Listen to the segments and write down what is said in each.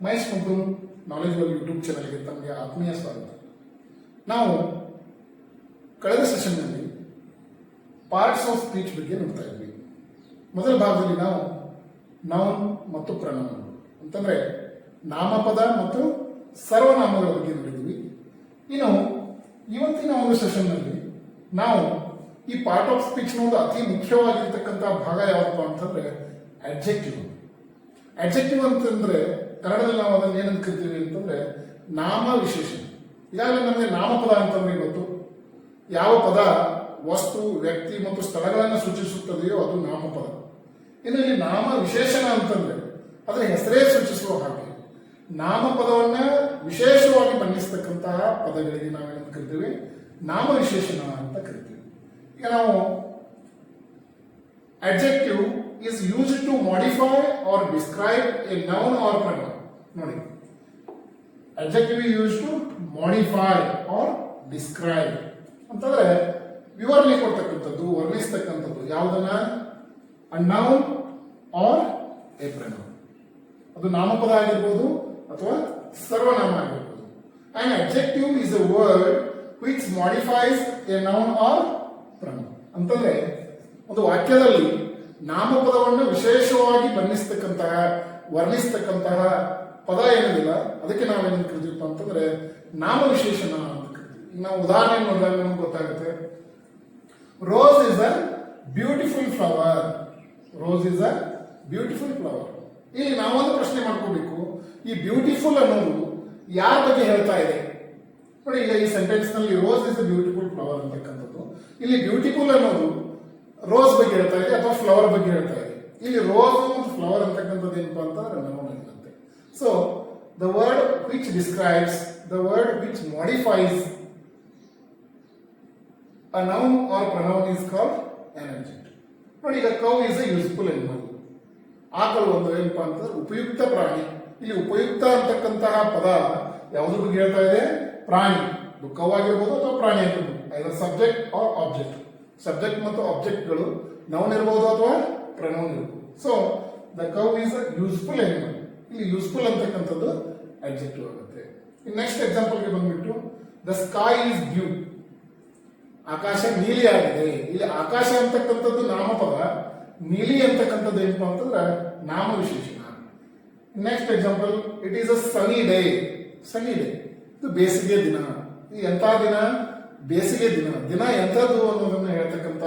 Mahesh Kumkum knowledge world YouTube ಚಾನಲ್ಗೆ ತಮಗೆ ಆತ್ಮೀಯ ಸ್ವಾಗತ. ನಾವು ಕಳೆದ ಸೆಷನ್ನಲ್ಲಿ ಪಾರ್ಟ್ಸ್ ಆಫ್ ಸ್ಪೀಚ್ ಬಗ್ಗೆ ನೋಡ್ತಾ ಇದ್ವಿ. ಮೊದಲ ಭಾಗದಲ್ಲಿ ನಾವು ನೌನ್ ಮತ್ತು ಪ್ರನೌನ್ ಅಂತಂದ್ರೆ ನಾಮಪದ ಮತ್ತು ಸರ್ವನಾಮಗಳ ಬಗ್ಗೆ ನೋಡಿದ್ವಿ. ಇನ್ನು ಇವತ್ತಿನ ಒಂದು ಸೆಷನ್ನಲ್ಲಿ ನಾವು ಈ ಪಾರ್ಟ್ ಆಫ್ ಸ್ಪೀಚ್ ಒಂದು ಅತಿ ಮುಖ್ಯವಾಗಿರ್ತಕ್ಕಂಥ ಭಾಗ ಯಾವಪ್ಪ ಅಂತಂದ್ರೆ ಅಡ್ಜೆಕ್ಟಿವ್. ಅಡ್ಜೆಕ್ಟಿವ್ ಅಂತಂದ್ರೆ ಕನ್ನಡದಲ್ಲಿ ನಾವು ಅದನ್ನು ಏನಂತ ಕರಿತೀವಿ ಅಂತಂದ್ರೆ ನಾಮ ವಿಶೇಷಣ. ಈಗಾಗಲೇ ನಮಗೆ ನಾಮಪದ ಅಂತಂದ್ರೆ ಗೊತ್ತು. ಯಾವ ಪದ ವಸ್ತು, ವ್ಯಕ್ತಿ ಮತ್ತು ಸ್ಥಳಗಳನ್ನು ಸೂಚಿಸುತ್ತದೆಯೋ ಅದು ನಾಮಪದ. ಇನ್ನು ಇಲ್ಲಿ ನಾಮ ವಿಶೇಷಣ ಅಂತಂದ್ರೆ ಅದರ ಹೆಸರೇ ಸೂಚಿಸುವ ಹಾಗೆ ನಾಮಪದವನ್ನ ವಿಶೇಷವಾಗಿ ಬಣ್ಣಿಸ್ತಕ್ಕಂತಹ ಪದಗಳಿಗೆ ನಾವೇನಂತ ಕರಿತೀವಿ, ನಾಮ ವಿಶೇಷಣ ಅಂತ ಕರಿತೀವಿ. ಈಗ ನಾವು adjective is used to modify or describe a noun or pronoun. ನೋಡಿ, adjective is used to modify or describe ಅಂತಂದ್ರೆ ವಿವರಣೆ ಕೊಡ್ತಕ್ಕಂಥದ್ದು, ವರ್ಣಿಸ್ತಕ್ಕಂಥದ್ದು ಯಾವುದನ್ನ, a noun or a pronoun. ಅದು ನಾಮಪದ ಆಗಿರ್ಬೋದು ಅಥವಾ ಸರ್ವನಾಮ ಆಗಿರ್ಬೋದು. An adjective is a word which modifies a noun or pronoun. ಅಂತಂದ್ರೆ ಒಂದು ವಾಕ್ಯದಲ್ಲಿ ನಾಮಪದವನ್ನು ವಿಶೇಷವಾಗಿ ಬಣ್ಣಿಸ್ತಕ್ಕಂತಹ, ವರ್ಣಿಸ್ತಕ್ಕಂತಹ ಪದ ಏನಿಲ್ಲ ಅದಕ್ಕೆ ನಾವೇನು ಕರಿತೀವಿ ಅಂತಂದ್ರೆ ನಾಮ ವಿಶೇಷಣ ಅಂತ ಕರಿತೀವಿ. ಈಗ ನಾವು ಉದಾಹರಣೆ ನೋಡಿದಾಗ ನಮ್ಗೆ ಗೊತ್ತಾಗುತ್ತೆ. Rose is a beautiful flower. Rose is a beautiful flower. ಇಲ್ಲಿ ನಾವೊಂದು ಪ್ರಶ್ನೆ ಮಾಡ್ಕೋಬೇಕು, ಈ ಬ್ಯೂಟಿಫುಲ್ ಅನ್ನೋದು ಯಾರ ಬಗ್ಗೆ ಹೇಳ್ತಾ ಇದೆ? ನೋಡಿ, ಈಗ ಈ ಸೆಂಟೆನ್ಸ್ ನಲ್ಲಿ rose is a beautiful flower ಅಂತಕ್ಕಂಥದ್ದು, ಇಲ್ಲಿ ಬ್ಯೂಟಿಫುಲ್ ಅನ್ನೋದು ರೋಸ್ ಬಗ್ಗೆ ಹೇಳ್ತಾ ಇದೆ ಅಥವಾ ಫ್ಲವರ್ ಬಗ್ಗೆ ಹೇಳ್ತಾ ಇದೆ. ಇಲ್ಲಿ ರೋಸ್ ಮತ್ತು ಫ್ಲವರ್ ಅಂತಕ್ಕಂಥದ್ದು ಏನಪ್ಪಾ ಅಂತಂದ್ರೆ ನೌನ್ ಆಗಿರುತ್ತೆ. So the word which describes, the word which modifies a noun or pronoun is called on adjective. ನೋಡಿ, ಈಗ cow is a useful animal. ಆಕಳು ಒಂದು ಏನಪ್ಪಾ ಅಂತಂದ್ರೆ ಉಪಯುಕ್ತ ಪ್ರಾಣಿ. ಇಲ್ಲಿ ಉಪಯುಕ್ತ ಅಂತಕ್ಕಂತಹ ಪದ ಯಾವುದ್ರ ಬಗ್ಗೆ ಹೇಳ್ತಾ ಇದೆ? ಪ್ರಾಣಿ. ಕೌ ಆಗಿರ್ಬೋದು ಅಥವಾ ಪ್ರಾಣಿ ಆಗಿರ್ಬೋದು, ಐದರ್ ಸಬ್ಜೆಕ್ಟ್ ಆರ್ ಆಬ್ಜೆಕ್ಟ್. ಸಬ್ಜೆಕ್ಟ್ ಮತ್ತು ಆಬ್ಜೆಕ್ಟ್ಗಳು ನೌನ್ ಇರಬಹುದು ಅಥವಾ ಪ್ರನೌನ್ ಇರಬಹುದು. So the cow is a useful animal. ಇಲ್ಲಿ ಯೂಸ್ಫುಲ್ ಅಂತಕ್ಕಂಥದ್ದು ಅಡ್ಜೆಕ್ಟಿವ್ ಆಗುತ್ತೆ. ನೆಕ್ಸ್ಟ್ ಎಕ್ಸಾಂಪಲ್ಗೆ ಬಂದ್ಬಿಟ್ಟು ದ ಸ್ಕೈ ಈಸ್ ಬ್ಲೂ. ಆಕಾಶ ನೀಲಿ ಆಗಿದೆ. ಇಲ್ಲಿ ಆಕಾಶ ಅಂತಕ್ಕಂಥದ್ದು ನಾಮಪದ, ನೀಲಿ ಅಂತಕ್ಕಂಥದ್ದು ಏನಪ್ಪಾ ಅಂತಂದ್ರೆ ನಾಮ ವಿಶೇಷಣ. Next example, it is a Sunny day. Sunny day ಇದು ಬೇಸಿಗೆ ದಿನ. ಈ ಎಂಥ ದಿನ? ಬೇಸಿಗೆ ದಿನ. ದಿನ ಎಂಥದ್ದು ಅನ್ನೋದನ್ನ ಹೇಳ್ತಕ್ಕಂಥ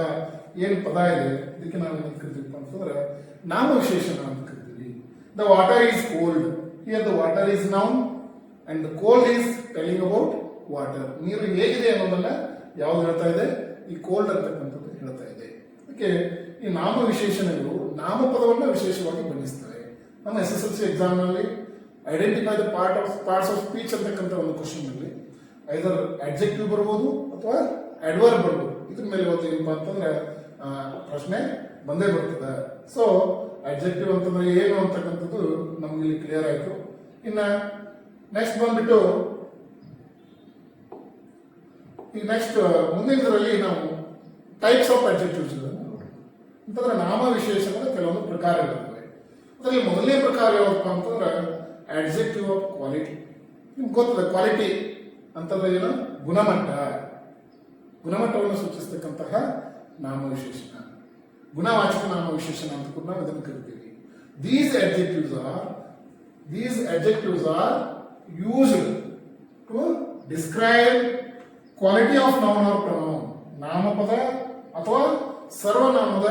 ಏನು ಪದ ಇದೆ ಇದಕ್ಕೆ ನಾವು ಏನು ಕರಿತೀವಿ ಅಂತಂದ್ರೆ ನಾಮ ವಿಶೇಷಣ ಅಂತ ಕರಿತೀವಿ. The water is cold. Here the water is noun and the cold is telling about water. ನೀರು ಹೇಗಿದೆ ಅನ್ನೋದನ್ನ ಯಾವ್ದು ಹೇಳ್ತಾ ಇದೆ? ಈ ಕೋಲ್ಡ್ ಅಂತಕ್ಕಂಥದ್ದು ಹೇಳ್ತಾ ಇದೆ. ಅದಕ್ಕೆ ಈ ನಾಮ ವಿಶೇಷಣಗಳು ನಾಮಪದವನ್ನ ವಿಶೇಷವಾಗಿ ಬಣ್ಣಿಸ್ತವೆ. ನಮ್ಮ SSLC ಎಕ್ಸಾಮ್ ನಲ್ಲಿ identify the parts of speech ಅಂತಕ್ಕಂಥ ಒಂದು ಕ್ವಶನ್ ನಲ್ಲಿ ಐದರ್ ಅಡ್ಜೆಕ್ಟಿವ್ ಬರ್ಬೋದು ಅಥವಾ ಅಡ್ವರ್ಬ್ ಬರ್ಬೋದು. ಇದ್ರ ಮೇಲೆ ಇವತ್ತು ಏನಪ್ಪಾ ಅಂತಂದ್ರೆ ಪ್ರಶ್ನೆ ಬಂದೇ ಬರ್ತದೆ. ಸೊ ಅಡ್ಜೆಕ್ಟಿವ್ ಅಂತಂದ್ರೆ ಏನು ಅಂತಕ್ಕಂಥದ್ದು ನಮ್ಗೆ ಇಲ್ಲಿ ಕ್ಲಿಯರ್ ಆಯ್ತು. ಇನ್ನ ನೆಕ್ಸ್ಟ್ ಬಂದ್ಬಿಟ್ಟು ಈ ನೆಕ್ಸ್ಟ್ ಮುಂದಿನದರಲ್ಲಿ ನಾವು ಟೈಪ್ಸ್ ಆಫ್ ಅಡ್ಜೆಕ್ಟಿವ್ಸ್ ಅಂತಂದ್ರೆ ನಾಮ ವಿಶೇಷಣದ ಕೆಲವೊಂದು ಪ್ರಕಾರಗಳಿವೆ. ಅದರಲ್ಲಿ ಮೊದಲನೇ ಪ್ರಕಾರ ಯಾವಪ್ಪ ಅಂತಂದ್ರೆ ಅಡ್ಜೆಕ್ಟಿವ್ ಆಫ್ ಕ್ವಾಲಿಟಿ. ನಿಮ್ಗೆ ಗೊತ್ತದೆ ಕ್ವಾಲಿಟಿ ಅಂತಂದ್ರೆ ಏನು? ಗುಣಮಟ್ಟ. ಗುಣಮಟ್ಟವನ್ನು ಸೂಚಿಸತಕ್ಕಂತಹ ನಾಮ ವಿಶೇಷಣ, ಗುಣವಾಚಕ ನಾಮ ವಿಶೇಷಣ ಅಂತ ಕೂಡ ನಾವು ಇದನ್ನು ಕರಿತೀವಿ. These adjectives are used to describe quality of noun or pronoun. ನಾಮಪದ ಅಥವಾ ಸರ್ವನಾಮದ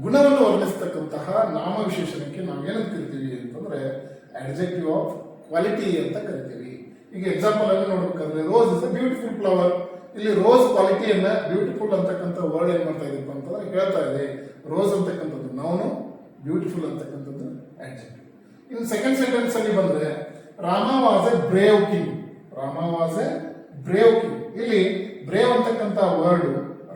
ಗುಣವನ್ನು ವರ್ಣಿಸತಕ್ಕಂತಹ ನಾಮ ವಿಶೇಷಣಕ್ಕೆ ನಾವೇನಂತ ಕರಿತೀವಿ ಅಂತಂದ್ರೆ ಅಡ್ಜೆಕ್ಟಿವ್ ಆಫ್ ಕ್ವಾಲಿಟಿ ಅಂತ ಕರಿತೀವಿ. ಈಗ ಎಕ್ಸಾಂಪಲ್ ಅನ್ನು ನೋಡ್ಬೇಕಾದ್ರೆ rose is a beautiful flower. ಇಲ್ಲಿ ರೋಸ್ ಕ್ವಾಲಿಟಿಯನ್ನ ಬ್ಯೂಟಿಫುಲ್ ಅಂತಕ್ಕಂಥ ವರ್ಡ್ ಏನ್ ಮಾಡ್ತಾ ಇದೀಪ ಅಂತಂದ್ರೆ ಹೇಳ್ತಾ ಇದೆ. ರೋಸ್ ಅಂತಕ್ಕಂಥದ್ದು ನೌನು, ಬ್ಯೂಟಿಫುಲ್ ಅಂತಕ್ಕಂಥದ್ದು ಅಡ್ಜೆಕ್ಟಿವ್. ಇನ್ನು ಸೆಕೆಂಡ್ ಸೆಂಟೆನ್ಸ್ ಅಲ್ಲಿ ಬಂದ್ರೆ Rama was A brave king. Rama was A brave king. ಇಲ್ಲಿ ಬ್ರೇವ್ ಅಂತಕ್ಕಂಥ ವರ್ಡ್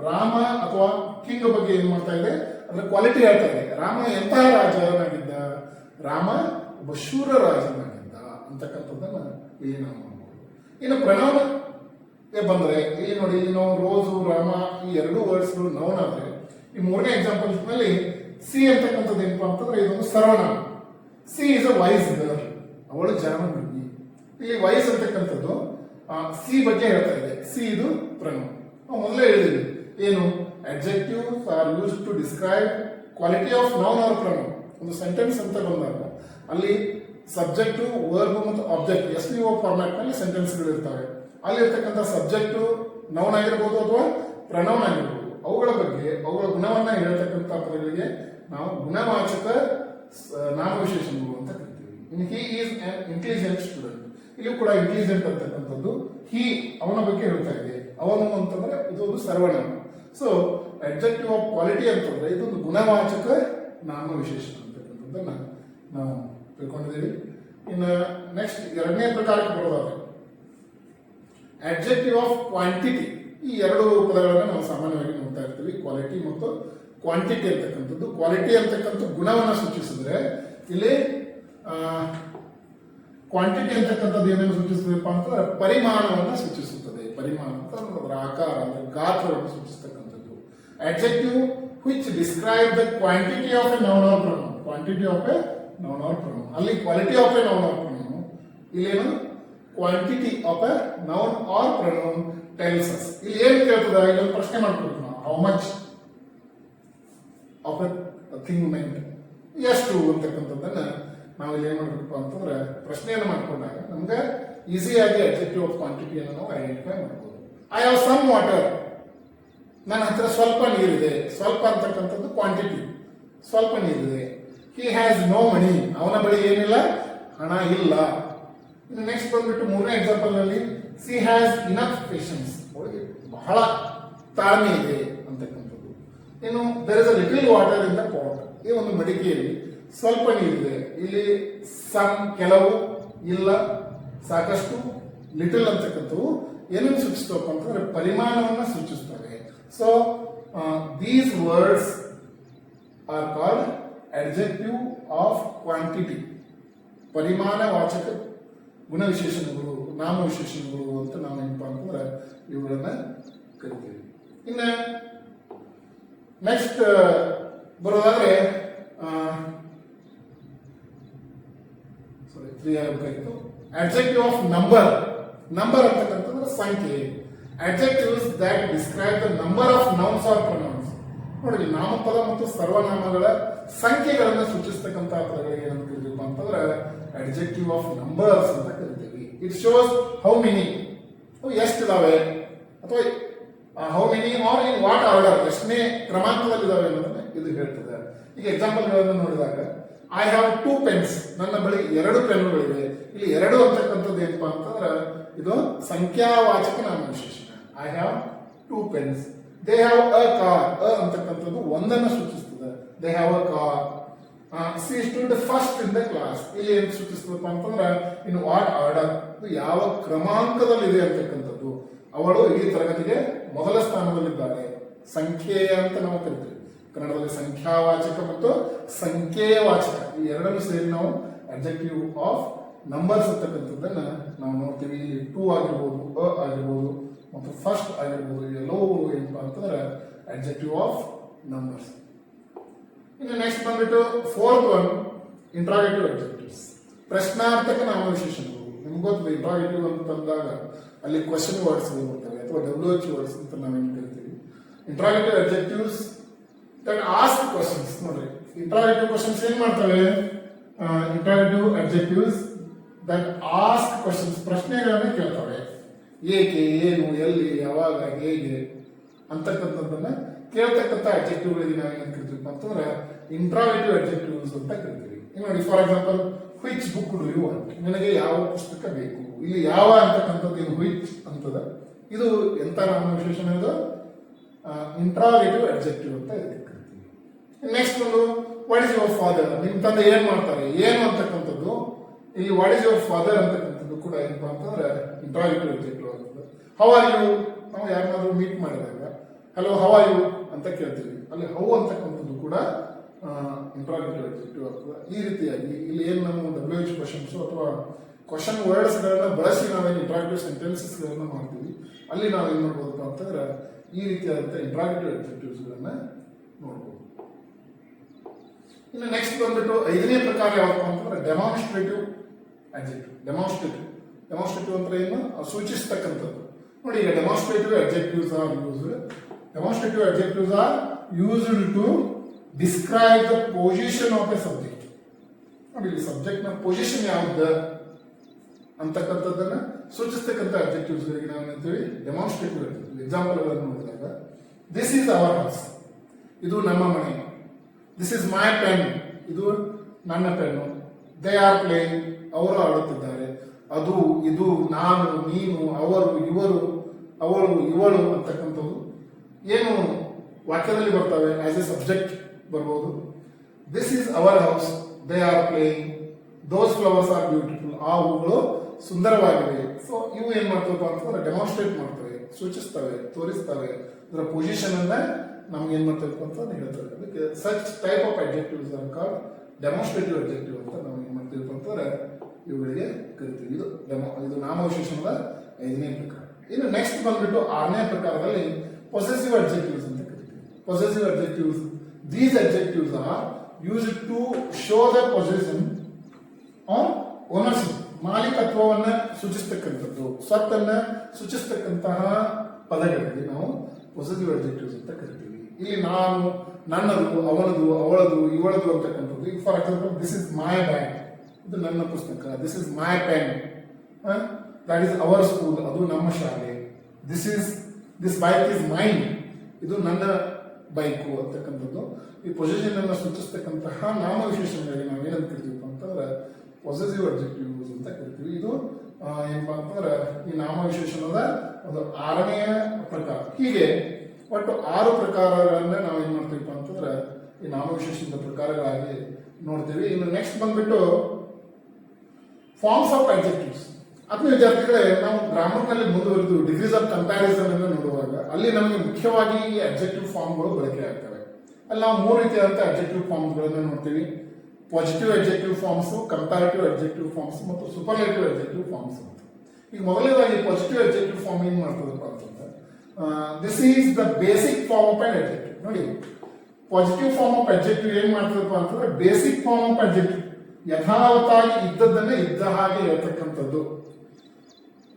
ರಾಮ ಅಥವಾ ಕಿಂಗ್ ಬಗ್ಗೆ ಏನ್ ಮಾಡ್ತಾ ಇದೆ ಅಂದ್ರೆ ಕ್ವಾಲಿಟಿ ಹೇಳ್ತಾ ಇದೆ. ರಾಮ ಎಂತಹ ರಾಜನಾಗಿದ್ದ? ರಾಮ ಒಬ್ಬ ಶೂರ ರಾಜನಾಗಿದ್ದ ಅಂತಕ್ಕಂಥದ್ದನ್ನ ಇಲ್ಲಿ ನಾವು ನೋಡ್ಬೋದು. ಇನ್ನು ಪ್ರನೌನ್ ಬಂದ್ರೆ ಇಲ್ಲಿ ನೋಡಿ, ಇಲ್ಲಿ ನಾವು ರೋಸು, ರಾಮ ಈ ಎರಡು ವರ್ಡ್ಸ್ಗಳು ನೌನ್ ಆದ್ರೆ ಈ ಮೂರನೇ ಎಕ್ಸಾಂಪಲ್ಸ್ ನಲ್ಲಿ ಸಿ ಅಂತಕ್ಕಂಥದ್ದು ಏನಪ್ಪಾ ಅಂತಂದ್ರೆ ಇದೊಂದು ಸರ್ವನಾಮ. She is a wise girl. ಅವಳು ಜಾಣ ಹುಡುಗಿ. ಇಲ್ಲಿ ವಯಸ್ಸು ಅಂತಕ್ಕಂಥದ್ದು ಸಿ ಬಗ್ಗೆ ಹೇಳ್ತಾ ಇದೆ. ಸಿ ಇದು ಪ್ರನೌನ್. ನಾವು ಮೊದಲೇ ಹೇಳಿದ್ವಿ ಏನು, adjectives are use to describe quality of noun or pronoun. ಒಂದು ಸೆಂಟೆನ್ಸ್ ಅಂತ ಬಂದಾಗ ಅಲ್ಲಿ ಸಬ್ಜೆಕ್ಟು, ವರ್ಬ್ ಮತ್ತು ಆಬ್ಜೆಕ್ಟ್ SVO ಫಾರ್ಮ್ಯಾಟ್ ನಲ್ಲಿ ಸೆಂಟೆನ್ಸ್ಗಳು ಇರ್ತವೆ. ಅಲ್ಲಿರ್ತಕ್ಕಂಥ ಸಬ್ಜೆಕ್ಟು ನೌನ್ ಆಗಿರ್ಬೋದು ಅಥವಾ ಪ್ರನೌನ್ ಆಗಿರ್ಬೋದು. ಅವುಗಳ ಬಗ್ಗೆ ಅವುಗಳ ಗುಣವನ್ನ ಹೇಳ್ತಕ್ಕಂಥ ಪದಗಳಿಗೆ ನಾವು ಗುಣವಾಚಕ ನಾಮವಿಶೇಷಣಗಳು ಅಂತ ಕರಿತೀವಿ. In he is an intelligent student. ಇಲ್ಲೂ ಕೂಡ ಇಂಟೆಲಿಜೆಂಟ್ ಅಂತಕ್ಕಂಥದ್ದು ಹಿ ಅವನ ಬಗ್ಗೆ ಹೇಳ್ತಾ ಇದೆ. ಅವನು ಅಂತಂದ್ರೆ ಇದೊಂದು ಸರ್ವನಾಮ. ಸೊ ಅಡ್ಜೆಕ್ಟಿವ್ ಆಫ್ ಕ್ವಾಲಿಟಿ ಅಂತಂದ್ರೆ ಇದೊಂದು ಗುಣವಾಚಕ ನಾಮವಿಶೇಷಣ ಅಂತಕ್ಕಂಥದ್ದನ್ನ ನಾವು ತಿಳ್ಕೊಂಡಿದ್ದೀವಿ. ಇನ್ನು ನೆಕ್ಸ್ಟ್ ಎರಡನೇ ಪ್ರಕಾರಕ್ಕೆ ಬರೋದಾದ್ರೆ ಅಡ್ಜೆಕ್ಟಿವ್ ಆಫ್ ಕ್ವಾಂಟಿಟಿ. ಈ ಎರಡು ಪದಗಳನ್ನ ನಾವು ಸಾಮಾನ್ಯವಾಗಿ ನೋಡ್ತಾ ಇರ್ತೀವಿ, ಕ್ವಾಲಿಟಿ ಮತ್ತು ಕ್ವಾಂಟಿಟಿ ಅಂತಕ್ಕಂಥದ್ದು. ಕ್ವಾಲಿಟಿ ಅಂತಕ್ಕಂಥ ಗುಣವನ್ನು ಸೂಚಿಸಿದ್ರೆ ಇಲ್ಲಿ ಕ್ವಾಂಟಿಟಿ ಅಂತಕ್ಕಂಥದ್ದು ಏನೇನು ಸೂಚಿಸುತ್ತಪ್ಪ ಅಂತಂದ್ರೆ ಪರಿಮಾಣವನ್ನು ಸೂಚಿಸುತ್ತದೆ. ಪರಿಮಾಣ ಅಂತ ಅದರ ಆಕಾರ ಅಂದ್ರೆ ಗಾತ್ರವನ್ನು ಸೂಚಿಸ್ತಕ್ಕಂಥದ್ದು. Adjective which describe the quantity of a noun or pronoun. Quantity of a noun or pronoun. ಅಲ್ಲಿ quality of a noun or pronoun, ಇಲ್ಲೇನು quantity of a noun or pronoun tells us. ಇಲ್ಲಿ ಏನ್ ಕೇಳ್ತದ, ಇಲ್ಲೊಂದು ಪ್ರಶ್ನೆ ಮಾಡ್ಕೊಳ್ತೀವಿ ನಾವು, how much of a thing ಮೆಂಟ್, ಎಷ್ಟು ಅಂತಕ್ಕಂಥದ್ದನ್ನ ನಾವು ಇಲ್ಲಿ ಏನ್ ಮಾಡ್ಬೇಕಪ್ಪ ಅಂತಂದ್ರೆ ಪ್ರಶ್ನೆಯನ್ನು ಮಾಡ್ಕೊಂಡಾಗ ನಮ್ಗೆ ಈಸಿಯಾಗಿ ಅಡ್ಜೆಕ್ಟಿವ್ ಆಫ್ ಕ್ವಾಂಟಿಟಿಯನ್ನು ನಾವು ಐಡೆಂಟಿಫೈ ಮಾಡ್ಬೋದು. ಐ ಹ್ಯಾವ್ ಸಮ್ ವಾಟರ್, ನನ್ನ ಹತ್ರ ಸ್ವಲ್ಪ ನೀರಿದೆ. ಸ್ವಲ್ಪ ಅಂತಕ್ಕಂಥದ್ದು ಕ್ವಾಂಟಿಟಿ, ಸ್ವಲ್ಪ ನೀರಿದೆ. ಹಿ ಹ್ಯಾಸ್ ನೋ ಮನಿ, ಅವನ ಬಳಿ ಏನಿಲ್ಲ, ಹಣ ಇಲ್ಲ. ಇನ್ನು ನೆಕ್ಸ್ಟ್ ಬಂದ್ಬಿಟ್ಟು ಮೂರನೇ ಎಕ್ಸಾಂಪಲ್ ನಲ್ಲಿ ಸಿ ಹ್ಯಾಸ್ ಇನಫ್ ಪೇಷನ್ಸ್, ಅವಳಿಗೆ ಬಹಳ ತಾಳ್ಮೆ ಇದೆ ಅಂತಕ್ಕಂಥದ್ದು. ಇನ್ನು there is a little water in the pot, ಈ ಒಂದು ಮಡಿಕೆಯಲ್ಲಿ ಸ್ವಲ್ಪ ನೀರಿದೆ. ಇಲ್ಲಿ ಸಮ್ ಕೆಲವು, ಇಲ್ಲ ಸಾಕಷ್ಟು, ಲಿಟಲ್ ಅಂತಕ್ಕಂಥವು ಏನನ್ನು ಸೂಚಿಸ್ತವಪ್ಪ ಅಂತಂದ್ರೆ ಪರಿಮಾಣವನ್ನು ಸೂಚಿಸ್ತವೆ. So these words are called adjective of quantity. ಪರಿಮಾಣವಾಚಕ ಗುಣವಿಶೇಷಣಗಳು, ನಾಮವಿಶೇಷಣಗಳು ಅಂತ ನಾವು ಏನಪ್ಪ ಅಂತಂದ್ರೆ ಇವುಗಳನ್ನ ಕರಿತೀವಿ. ಇನ್ನ ನೆಕ್ಸ್ಟ್ ಬರೋದಾದ್ರೆ ಅಡ್ಜೆಕ್ಟಿವ್ ಆಫ್ ನಂಬರ್. ನಂಬರ್ ಅಂತಕ್ಕಂಥದ್ದು ಸಂಖ್ಯೆ. Adjectives that describe the number of nouns or pronouns. ನೋಡಿ, ನಾಮಪದ ಮತ್ತು ಸರ್ವನಾಮಗಳ ಸಂಖ್ಯೆಗಳನ್ನು ಸೂಚಿಸ್ತಕ್ಕಂಥ ಪದಗಳಿಗೆ ಏನಂತ ಕರಿತೀವಿ ಅಂತಂದ್ರೆ ಅಡ್ಜೆಕ್ಟಿವ್ ಆಫ್ ನಂಬರ್ಸ್ ಅಂತ ಕರಿತೀವಿ. ಇಟ್ ಶೋಸ್ ಹೌ ಮೆನಿ, ಎಷ್ಟಿದಾವೆ ಅಥವಾ how many are in what order, ಎಷ್ಟನೇ ಕ್ರಮಾಂಕದಲ್ಲಿದ್ದಾವೆ ಅನ್ನೋದನ್ನ ಇದು ಹೇಳ್ತದೆ. ಈಗ ಎಕ್ಸಾಂಪಲ್ಗಳನ್ನು ನೋಡಿದಾಗ ಐ ಹ್ಯಾವ್ 2 ಪೆನ್ಸ್, ನನ್ನ ಬಳಿ 2 ಪೆನ್ನುಗಳಿವೆ. ಇಲ್ಲಿ 2 ಅಂತಕ್ಕಂಥದ್ದು ಏನಪ್ಪ ಅಂತಂದ್ರೆ ಇದು ಸಂಖ್ಯಾವಾಚಕ ನಾಮವಿಶೇಷಣ. I have 2 pens. They have a car, a ಅಂತಕ್ಕಂಥದ್ದು ಒಂದನ್ನು ಸೂಚಿಸ್ತದೆ. They have a car. She stood first in the class, ಇಲ್ಲಿ ಏನು ಸೂಚಿಸ್ತದಪ್ಪ ಅಂತಂದ್ರೆ ಇನ್ ವಾಟ್ ಆರ್ಡರ್, ಯಾವ ಕ್ರಮಾಂಕದಲ್ಲಿದೆ ಅಂತಕ್ಕಂಥದ್ದು. ಅವಳು ಈ ತರಗತಿಗೆ ಮೊದಲ ಸ್ಥಾನದಲ್ಲಿದ್ದಾಳೆ. ಸಂಖ್ಯೆ ಅಂತ ನಾವು ಕರಿತೀವಿ ಕನ್ನಡದಲ್ಲಿ. ಸಂಖ್ಯಾವಾಚಕ ಮತ್ತು ಸಂಖ್ಯೇಯವಾಚಕ ಈ ಎರಡನ್ನು ಸೇರಿ ನಾವು ಅಡ್ಜೆಕ್ಟಿವ್ ಆಫ್ ನಂಬರ್ಸ್ ಅಂತಕ್ಕಂಥದ್ದನ್ನ ನಾವು ನೋಡ್ತೀವಿ. ಇಲ್ಲಿ 2 ಆಗಿರ್ಬೋದು, ಅ ಆಗಿರ್ಬೋದು ಮತ್ತು ಫಸ್ಟ್ ಆಗಿರ್ಬೋದು, ಎಲ್ಲವೂ ಏನಪ್ಪಾ ಅಂತಂದ್ರೆ ಅಡ್ಜೆಕ್ಟಿವ್ ಆಫ್ ನಂಬರ್ಸ್. ಇನ್ನು ನೆಕ್ಸ್ಟ್ ಬಂದ್ಬಿಟ್ಟು ಫೋರ್ತ್ ಒನ್, ಇಂಟ್ರಾಗೇಟಿವ್ ಅಡ್ಜೆಕ್ಟಿವ್ಸ್. ಪ್ರಶ್ನಾರ್ಥಕ ನಾಮವಿಶೇಷಣಗಳು. ನಿಮ್ಗೆ ಗೊತ್ತಿದೆ, ಇಂಟ್ರಾಗೇಟಿವ್ ಅಂತ ಅಂದಾಗ ಅಲ್ಲಿ ಕ್ವಶನ್ ವರ್ಡ್ಸ್ ಬರ್ತವೆ ಅಥವಾ WH ವರ್ಡ್ಸ್ ಅಂತ ನಾವೇನು ಕರಿತೀವಿ. Interrogative adjectives that ask questions. ನೋಡ್ರಿ, ಇಂಟ್ರಾಗೇಟಿವ್ ಕ್ವಶನ್ಸ್ ಏನ್ ಮಾಡ್ತವೆ? Interrogative adjectives that ask questions, ಪ್ರಶ್ನೆಗಳನ್ನ ಕೇಳ್ತವೆ. ಏಕೆ, ಏನು, ಎಲ್ಲಿ, ಯಾವಾಗ, ಹೇಗೆ ಅಂತಕ್ಕಂಥದ್ದನ್ನ ಕೇಳ್ತಕ್ಕಂಥ ಅಡ್ಜೆಕ್ಟಿವ್ಗಳಿಗೆ ನಾವು ಏನ್ ಕರಿತೀವಿ ಅಂತಂದ್ರೆ ಇಂಟ್ರಾಗೇಟಿವ್ ಅಡ್ಜೆಕ್ಟಿವ್ಸ್ ಅಂತ ಕರಿತೀವಿ. ನೋಡಿ, for example which book do you want, ನಿನಗೆ ಯಾವ ಪುಸ್ತಕ ಬೇಕು. ಇಲ್ಲಿ ಯಾವ ಅಂತಕ್ಕಂಥದ್ದು ಏನು ವಿಚ್ ಅಂತದ, ಇದು ಎಂತ ನಾಮವಿಶೇಷಣ? ಇದು ಇಂಟ್ರಾಗೇಟಿವ್ ಅಡ್ಜೆಕ್ಟಿವ್ ಅಂತ ಇದಕ್ಕೆ ಕರಿತೀವಿ. ನೆಕ್ಸ್ಟ್ ಒಂದು ವಾಟ್ ಇಸ್ ಯುವರ್ ಫಾದರ್, ನಿಮ್ ತಂದೆ ಏನ್ ಮಾಡ್ತಾರೆ, ಏನು ಅಂತಕ್ಕಂಥದ್ದು. ಇಲ್ಲಿ ವಾಟ್ ಇಸ್ ಯುವರ್ ಫಾದರ್ ಅಂತಕ್ಕಂಥದ್ದು ಕೂಡ ಏನಪ್ಪಾ ಅಂತಂದ್ರೆ ಇಂಟ್ರಾಗೇಟಿವ್ ಅಡ್ಜೆಕ್ಟಿವ್ ಆಗ್ತದೆ. ಹೌ ಆರ್ ಯು, ನಾವು ಯಾರನ್ನಾದ್ರೂ ಮೀಟ್ ಮಾಡಿದಾಗ ಹಲೋ ಹೌ ಆರ್ ಯು ಅಂತ ಕೇಳ್ತೀವಿ. ಅಲ್ಲಿ ಹೌ ಅಂತಕ್ಕಂಥದ್ದು ಕೂಡ ಇಂಟ್ರಾಗೇಟಿವ್ ಅಡ್ಜೆಕ್ಟಿವ್ ಆಗ್ತದೆ. ಈ ರೀತಿಯಾಗಿ ಇಲ್ಲಿ ಏನು ನಮ್ಮ WH ಕ್ವಶನ್ಸ್ ಅಥವಾ ಕ್ವಶನ್ ವರ್ಡ್ಸ್ ಗಳನ್ನ ಬಳಸಿ ನಾವೇನು ಇಂಟ್ರಾಗೇಟಿವ್ ಸೆಂಟೆನ್ಸಸ್ ಗಳನ್ನ ಮಾಡ್ತೀವಿ, ಅಲ್ಲಿ ನಾವೇನ್ ಮಾಡ್ಬೋದಪ್ಪ ಅಂತಂದ್ರೆ ಈ ರೀತಿಯಾದಂಥ ಇಂಟ್ರಾಗೇಟಿವ್ ಅಡ್ಜೆಕ್ಟಿವ್ಸ್ ಗಳನ್ನ ನೋಡ್ಬೋದು. ಇನ್ನು ನೆಕ್ಸ್ಟ್ ಬಂದ್ಬಿಟ್ಟು 5ನೇ ಪ್ರಕಾರ ಯಾವಪ್ಪ ಅಂತಂದ್ರೆ ಡೆಮಾನ್ಸ್ಟ್ರೇಟಿವ್ adjective. Demonstrative ಅಂದ್ರೆ ಏನು? ಸೂಚಿಸ್ತಕ್ಕಂಥದ್ದು. ನೋಡಿ, ಈಗ demonstrative adjectives are used. Demonstrative adjectives are used to describe the position of a subject. ನೋಡಿ, ಇಲ್ಲಿ ಸಬ್ಜೆಕ್ಟ್ ನ ಪೊಸಿಷನ್ ಯಾವ್ದು ಅಂತಕ್ಕಂಥದ್ದನ್ನ ಸೂಚಿಸ್ತಕ್ಕಂಥ adjectives ಗಳಿಗೆ ನಾವು ಏನಂತೀವಿ? Demonstrative adjectives. ಎಕ್ಸಾಂಪಲ್ ಗಳನ್ನು ನೋಡಿದಾಗ, ದಿಸ್ ಈಸ್ ಅವರ್ ಹೌಸ್, ಇದು ನಮ್ಮ ಮನೆ. ದಿಸ್ ಇಸ್ ಮೈ ಪೆನ್, ಇದು ನನ್ನ ಪೆನ್ನು. ದೇ ಆರ್ ಪ್ಲೇಯಿಂಗ್, ಅವರು ಆಡುತ್ತಿದ್ದಾರೆ. ಅದು, ಇದು, ನಾನು, ನೀನು, ಅವರು, ಇವರು, ಅವಳು, ಇವಳು ಅಂತಕ್ಕಂಥದ್ದು ಏನು ವಾಕ್ಯದಲ್ಲಿ ಬರ್ತವೆ. ಆಸ್ ಎ ಸಬ್ಜೆಕ್ಟ್ ಬರ್ಬೋದು. This is our house, they are playing, those flowers are beautiful, ಆ ಹೂಗಳು ಸುಂದರವಾಗಿವೆ. ಸೊ ಇವು ಏನ್ ಮಾಡ್ತವೆ ಅಂತಂದ್ರೆ ಡೆಮಾನ್ಸ್ಟ್ರೇಟ್ ಮಾಡ್ತವೆ, ಸೂಚಿಸ್ತವೆ, ತೋರಿಸ್ತವೆ. ಅದರ ಪೊಸಿಷನ್ ಅನ್ನ ನಮ್ಗೆ ಏನ್ ಮಾಡ್ತೇವೆ ಅಂತ ಹೇಳ್ತೇವೆ. ಅದಕ್ಕೆ such type of adjectives are called demonstrative adjective ಅಂತ ನಾವು ಏನ್ ಮಾಡ್ತೀವಿ ಅಂತಂದ್ರೆ ಇವುಗಳಿಗೆ ಕರಿತೀವಿ. ಇದು ನಾಮವಿಶೇಷಣದ 5ನೇ ಪ್ರಕಾರ. ಇನ್ನು ನೆಕ್ಸ್ಟ್ ಬಂದ್ಬಿಟ್ಟು 6ನೇ ಪ್ರಕಾರದಲ್ಲಿ ಪೊಸೆಸಿವ್ ಅಡ್ಜೆಕ್ಟಿವ್ಸ್ ಅಂತ ಕರಿತೀವಿ. Possessive adjectives, these adjectives are used to show the possession or ownership, ಮಾಲೀಕತ್ವವನ್ನ ಸೂಚಿಸ್ತಕ್ಕಂಥದ್ದು, ಸ್ವತ್ತನ್ನ ಸೂಚಿಸ್ತಕ್ಕಂತಹ ಪದಗಳಲ್ಲಿ ನಾವು ಪೊಸೆಸಿವ್ ಅಡ್ಜೆಕ್ಟಿವ್ಸ್ ಅಂತ ಕರಿತೀವಿ. ಇಲ್ಲಿ ನಾನು, ನನ್ನದು, ಅವನದು, ಅವಳದು, ಇವಳದು ಅಂತಕ್ಕಂಥದ್ದು. ಈಗ for example, this is my bag, ಇದು ನನ್ನ ಪುಸ್ತಕ. This is my pen, that is our school, ಅದು ನಮ್ಮ ಶಾಲೆ. ದಿಸ್ ಬೈಕ್ ಇಸ್ ಮೈನ್, ಇದು ನನ್ನ ಬೈಕು ಅಂತಕ್ಕಂಥದ್ದು. ಈ ಪೊಸಿಷನ್ ಅನ್ನು ಸೂಚಿಸ್ತಕ್ಕಂತಹ ನಾಮವಿಶೇಷಣಗಳಿಗೆ ನಾವು ಏನಂತ ಕರಿತೀವಿ ಅಂತಂದ್ರೆ ಪೊಸೆಸಿವ್ ಅಡ್ಜೆಕ್ಟಿವ್ಸ್ ಅಂತ ಕರಿತೀವಿ. ಇದು ಏನಪ್ಪಾ ಅಂತಂದ್ರೆ ಈ ನಾಮವಿಶೇಷಣದ ಒಂದು 6ನೇ ಪ್ರಕಾರ. ಹೀಗೆ ಒಟ್ಟು 6 ಪ್ರಕಾರಗಳನ್ನ ನಾವು ಏನ್ ಮಾಡ್ತೀವಿ ಅಂತಂದ್ರೆ ಈ ನಾಮವಿಶೇಷಣದ ಪ್ರಕಾರಗಳಾಗಿ ನೋಡ್ತೀವಿ. ಇನ್ನು ನೆಕ್ಸ್ಟ್ ಬಂದ್ಬಿಟ್ಟು ಫಾರ್ಮ್ಸ್ ಆಫ್ ಅಡ್ಜೆಕ್ಟಿವ್ಸ್. ಆತ್ಮೀಯ ವಿದ್ಯಾರ್ಥಿಗಳೇ, ನಾವು ಗ್ರಾಮರ್ನಲ್ಲಿ ಮುಂದುವರೆದು ಡಿಗ್ರೀಸ್ ಆಫ್ ಕಂಪ್ಯಾರಿಸನ್ ಅನ್ನು ನೋಡುವಾಗ ಅಲ್ಲಿ ನಮಗೆ ಮುಖ್ಯವಾಗಿ ಈ ಅಡ್ಜೆಕ್ಟಿವ್ ಫಾರ್ಮ್ಗಳು ಬಳಕೆ ಆಗ್ತವೆ. ಅಲ್ಲಿ ನಾವು 3 ರೀತಿಯಾದಂತಹ ಅಡ್ಜೆಕ್ಟಿವ್ ಫಾರ್ಮ್ಗಳನ್ನು ನೋಡ್ತೀವಿ. Positive adjective forms, comparative adjective forms ಮತ್ತು ಸೂಪರ್ಲೇಟಿವ್ ಅಡ್ಜೆಕ್ಟಿವ್ ಫಾರ್ಮ್ಸ್ ಅಂತ. ಈಗ ಮೊದಲನೇದಾಗಿ ಪಾಸಿಟಿವ್ ಅಡ್ಜೆಕ್ಟಿವ್ ಫಾರ್ಮ್ ಏನ್ ಮಾಡ್ತದಪ್ಪ ಅಂತಂದ್ರೆ, this is the basic form of an adjective. ನೋಡಿ, ಪಾಸಿಟಿವ್ ಫಾರ್ಮ್ ಆಫ್ ಅಡ್ಜೆಕ್ಟಿವ್ ಏನ್ ಮಾಡ್ತದಪ್ಪ ಅಂತಂದ್ರೆ ಬೇಸಿಕ್ ಫಾರ್ಮ್ ಆಫ್ ಅಡ್ಜೆಕ್ಟಿವ್, ಯಥಾವತ್ತಾಗಿ ಇದ್ದದ್ದನ್ನೇ ಇದ್ದ ಹಾಗೆ ಹೇಳ್ತಕ್ಕಂಥದ್ದು.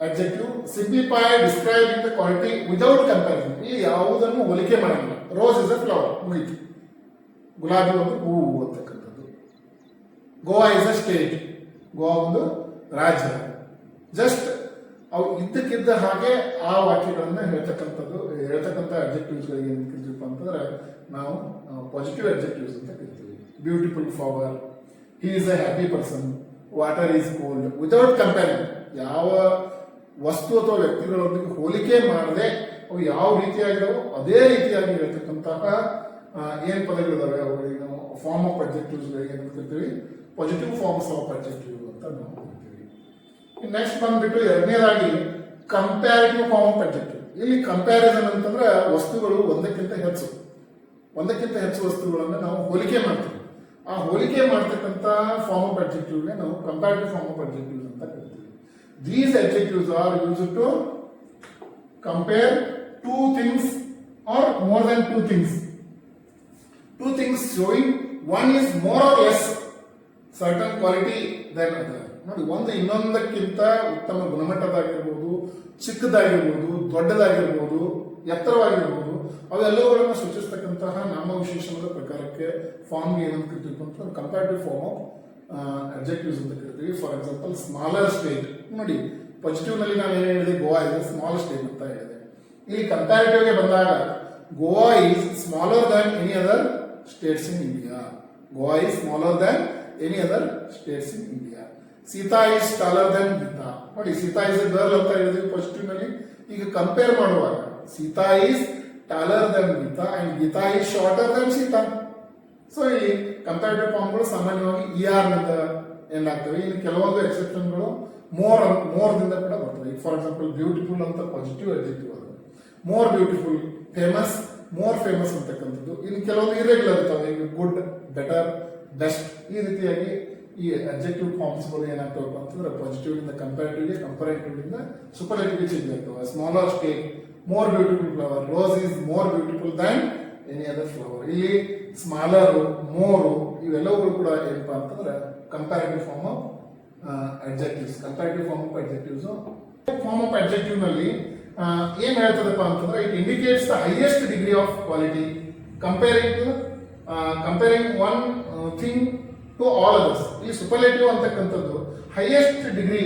Adjective simplify describing the quality without comparison. ಇಲ್ಲಿ ಯಾವುದನ್ನು ಹೋಲಿಕೆ ಮಾಡಂಗಿಲ್ಲ. ರೋಸ್ ಇಸ್ ಅ ಫ್ಲವರ್, ಮುಗಿತು. ಗುಲಾಬಿ ಒಂದು ಹೂವು ಅಂತಕ್ಕಂಥದ್ದು. Goa is a state, Goa ಒಂದು ರಾಜ್ಯ. ಜಸ್ಟ್ ಅವು ಇದ್ದಕ್ಕಿದ್ದ ಹಾಗೆ ಆ ವಾಕ್ಯಗಳನ್ನ ಹೇಳ್ತಕ್ಕಂಥ ಅಡ್ಜೆಕ್ಟಿವ್ಸ್ಗಳಿಗೆ ಏನು ಕರಿತೀವಿ ಅಂತಂದ್ರೆ ನಾವು ಪಾಸಿಟಿವ್ ಅಡ್ಜೆಕ್ಟಿವ್ಸ್ ಅಂತ ಕರಿತೀವಿ. Beautiful flower, he is a happy person, water is cold, without comparing. ಯಾವ ವಸ್ತು ಅಥವಾ ವ್ಯಕ್ತಿಗಳೊಂದಿಗೆ ಹೋಲಿಕೆ ಮಾಡದೆ ಅವು ಯಾವ ರೀತಿಯಾಗಿದಾವೋ ಅದೇ ರೀತಿಯಾಗಿ ಹೇಳ್ತಕ್ಕಂತಹ ಏನ್ ಪದಗಳಿದಾವೆ ಅವುಗಳಿಗೆ ನಾವು ಫಾರ್ಮ್ ಆಫ್ ಅಡ್ಜೆಕ್ಟಿವ್ಸ್ಗಳಿಗೆ ಏನು ಕರಿತೀವಿ? ಪಾಸಿಟಿವ್ ಫಾರ್ಮ್ಸ್ ಆಫ್ ಅಡ್ಜೆಕ್ಟಿವ್ ಅಂತ ನಾವು ಕರಿತೀವಿ. ನೆಕ್ಸ್ಟ್ ಬಂದ್ಬಿಟ್ಟು 2ನೇದಾಗಿ ಕಂಪ್ಯಾರಿಟಿವ್ ಫಾರ್ಮ್ ಆಫ್ ಅಡ್ಜೆಕ್ಟಿವ್. ಇಲ್ಲಿ ಕಂಪ್ಯಾರಿಸನ್ ಅಂತಂದ್ರೆ ವಸ್ತುಗಳು ಒಂದಕ್ಕಿಂತ ಹೆಚ್ಚು ವಸ್ತುಗಳನ್ನು ನಾವು ಹೋಲಿಕೆ ಮಾಡ್ತೀವಿ. ಆ ಹೋಲಿಕೆ ಮಾಡ್ತಕ್ಕಂಥ ಫಾರ್ಮ್ ಆಫ್ ಅಡ್ಜೆಕ್ಟಿವ್ಗೆ ನಾವು ಕಂಪ್ಯಾರಿಟಿವ್ ಫಾರ್ಮ್ ಆಫ್ ಅಡ್ಜೆಕ್ಟಿವ್ಸ್ ಅಂತ ಕರಿತೀವಿ. These adjectives are used to compare 2 things or more than 2 things. 2 things showing one is more or less certain quality than other. ನೋಡಿ, ಒಂದು ಇನ್ನೊಂದಕ್ಕಿಂತ ಉತ್ತಮ ಗುಣಮಟ್ಟದಾಗಿರ್ಬೋದು, ಚಿಕ್ಕದಾಗಿರ್ಬೋದು, ದೊಡ್ಡದಾಗಿರ್ಬೋದು, ಎತ್ತರವಾಗಿರ್ಬೋದು, ಅವೆಲ್ಲವುಗಳನ್ನು ಸೂಚಿಸ್ತಕ್ಕಂತಹ ನಾಮವಿಶೇಷಣದ ಪ್ರಕಾರಕ್ಕೆ ಫಾರ್ಮ್ಗೆ ಏನಂತ ಕರಿತೀವಿ ಅಂತ ಕಂಪ್ಯಾರಿಟಿವ್ ಫಾರ್ಮ್ ಆಫ್ ಅಡ್ಜೆಕ್ಟಿವ್ಸ್ ಅಂತ ಕರಿತೀವಿ. For example, smaller state. ನೋಡಿ, ಪಾಸಿಟಿವ್ ನಲ್ಲಿ ನಾನು ಏನು ಹೇಳಿದೆ? ಗೋವಾ ಇಸ್ ಸ್ಮಾಲ್ ಸ್ಟೇಟ್ ಅಂತ ಹೇಳಿದೆ. ಇಲ್ಲಿ ಕಂಪ್ಯಾರಿಟಿವ್ಗೆ ಬಂದಾಗ Goa is smaller than any other states in India. Goa is smaller than any other states in India. Sita is taller than Gita. ನೋಡಿ, ಸೀತಾ ಈಸ್ ಎ ಗರ್ಲ್ ಅಂತ ಹೇಳಿದ್ವಿ ಪಾಸಿಟಿವ್ ನಲ್ಲಿ. ಈಗ ಕಂಪೇರ್ ಮಾಡುವಾಗ Sita is taller than Gita and Gita is shorter than Sita. So ಇಲ್ಲಿ comparative ಫಾರ್ಮ್ಗಳು ಸಾಮಾನ್ಯವಾಗಿ ER ನಿಂದ ಏನಾಗ್ತವೆ. ಇನ್ನು ಕೆಲವೊಂದು ಎಕ್ಸೆಪ್ಷನ್ಗಳು ಮೋರ್ ದಿಂದ ಕೂಡ ಬರ್ತವೆ. ಫಾರ್ ಎಕ್ಸಾಂಪಲ್, ಬ್ಯೂಟಿಫುಲ್ ಅಂತ ಪಾಸಿಟಿವ್ ಅಡ್ಜೆಕ್ಟಿವ್ ಅದು, more beautiful, famous, more famous ಅಂತಕ್ಕಂಥದ್ದು. ಇನ್ನು ಕೆಲವೊಂದು ಇರೆಗ್ಯುಲರ್ ಇರ್ತವೆ. ಈಗ ಗುಡ್, ಬೆಟರ್, ಬೆಸ್ಟ್, ಈ ರೀತಿಯಾಗಿ ಈ ಅಡ್ಜೆಕ್ಟಿವ್ ಫಾರ್ಮ್ಸ್ಗಳು ಏನಾಗ್ತವೆ ಅಂತಂದ್ರೆ ಪಾಸಿಟಿವ್ ಇಂದ ಕಂಪ್ಯಾರಿಟಿವ್ಗೆ, ಕಂಪೇರಿಟಿವ್ ಇಂದ ಸೂಪರ್ಲೇಟಿವ್ಗೆ ಚೇಂಜ್ ಆಗ್ತವೆ. Smaller state, more beautiful flower, rose is more beautiful than any other flower. ಇಲ್ಲಿ ಸ್ಮಾಲರ್, ಮೋರು ಇವೆಲ್ಲವುಗಳು ಕೂಡ ಏನಪ್ಪಾ ಅಂತಂದ್ರೆ comparative form of adjectives, comparative form of adjectives. Form of adjective ನಲ್ಲಿ ಏನ್ ಹೇಳ್ತದಪ್ಪ ಅಂತಂದ್ರೆ it indicates the highest degree of quality comparing one thing to all others. ಈ ಸುಪರ್ಲೇಟಿವ್ ಅಂತಕ್ಕಂಥದ್ದು ಹೈಯೆಸ್ಟ್ ಡಿಗ್ರಿ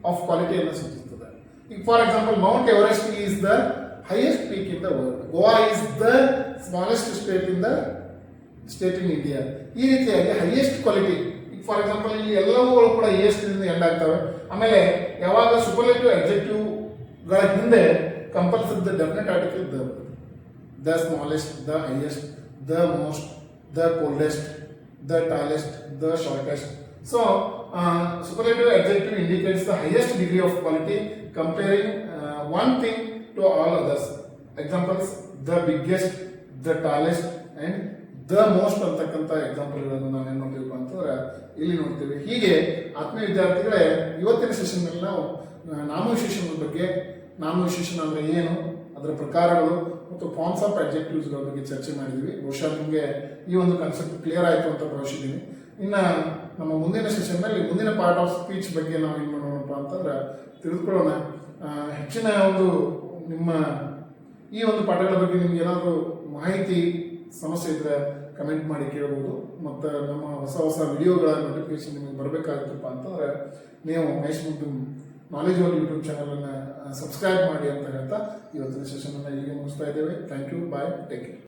ಆಫ್ ಕ್ವಾಲಿಟಿಯನ್ನು ಸೂಚಿಸುತ್ತದೆ. ಈಗ for example Mount Everest is the highest peak in the world, Goa is the smallest state in India. ಈ ರೀತಿಯಾಗಿ highest quality. ಈಗ for example ಇಲ್ಲಿ ಎಲ್ಲವುಗಳು ಕೂಡ ಹೈಯೆಸ್ಟ್ ಇಂದ ಎಂಡ್ ಆಗ್ತವೆ. ಆಮೇಲೆ ಯಾವಾಗ ಸುಪರ್ಲೇಟಿವ್ ಅಡ್ಜೆಕ್ಟಿವ್ ಗಳ ಹಿಂದೆ compulsory the definite article the smallest, the highest, the most, the coldest, the tallest, the shortest. So superlative adjective indicates the highest degree of quality comparing one thing to all others. Examples: the biggest, the tallest and the most ಅಂತಕ್ಕಂಥ example ಗಳನ್ನು ನಾವು ಏನು ಮಾಡ್ತೀವಿ ಅಂತಂದ್ರೆ ಇಲ್ಲಿ ನೋಡ್ತೀವಿ. ಹೀಗೆ ಆತ್ಮೀಯ ವಿದ್ಯಾರ್ಥಿಗಳೇ, ಇವತ್ತಿನ ಸೆಷನ್ ನಲ್ಲಿ ನಾವು ನಾಮವಿಶೇಷಣದ ಬಗ್ಗೆ, ನಾಮವಿಶೇಷಣ ಅಂದ್ರೆ ಏನು, ಅದರ ಪ್ರಕಾರಗಳು ಮತ್ತು ಫಾರ್ಮ್ಸ್ ಆಫ್ ಅಡ್ಜೆಕ್ಟಿವ್ಸ್ ಗಳ ಬಗ್ಗೆ ಚರ್ಚೆ ಮಾಡಿದ್ವಿ. ಬಹುಶಃ ನಿಮಗೆ ಈ ಒಂದು ಕಾನ್ಸೆಪ್ಟ್ ಕ್ಲಿಯರ್ ಆಯಿತು ಅಂತ ಭಾವಿಸಿದ್ದೀನಿ. ಇನ್ನ ನಮ್ಮ ಮುಂದಿನ ಸೆಷನ್ ನಲ್ಲಿ ಮುಂದಿನ ಪಾರ್ಟ್ ಆಫ್ ಸ್ಪೀಚ್ ಬಗ್ಗೆ ನಾವು ಏನು ಮಾಡೋಣಪ್ಪ ಅಂತಂದ್ರೆ ತಿಳಿದುಕೊಳ್ಳೋಣ. ಹೆಚ್ಚಿನ ಒಂದು ನಿಮ್ಮ ಈ ಒಂದು ಪಾಠಗಳ ಬಗ್ಗೆ ನಿಮ್ಗೆ ಏನಾದರೂ ಮಾಹಿತಿ ಸಮಸ್ಯೆ ಇದ್ರೆ ಕಮೆಂಟ್ ಮಾಡಿ ಕೇಳಬಹುದು. ಮತ್ತು ನಮ್ಮ ಹೊಸ ಹೊಸ ವಿಡಿಯೋಗಳ ನೋಟಿಫಿಕೇಶನ್ ನಿಮಗೆ ಬರಬೇಕಾಗುತ್ತಪ್ಪ ಅಂತಂದ್ರೆ ನೀವು Mahesh Muddu knowledge world YouTube ಚಾನಲನ್ನು ಸಬ್ಸ್ಕ್ರೈಬ್ ಮಾಡಿ ಅಂತ ಹೇಳ್ತಾ ಇವತ್ತಿನ ಸೆಷನ್ ಅನ್ನು ಇಲ್ಲಿಗೆ ಮುಗಿಸ್ತಾ ಇದ್ದೇವೆ. Thank you, bye, take care.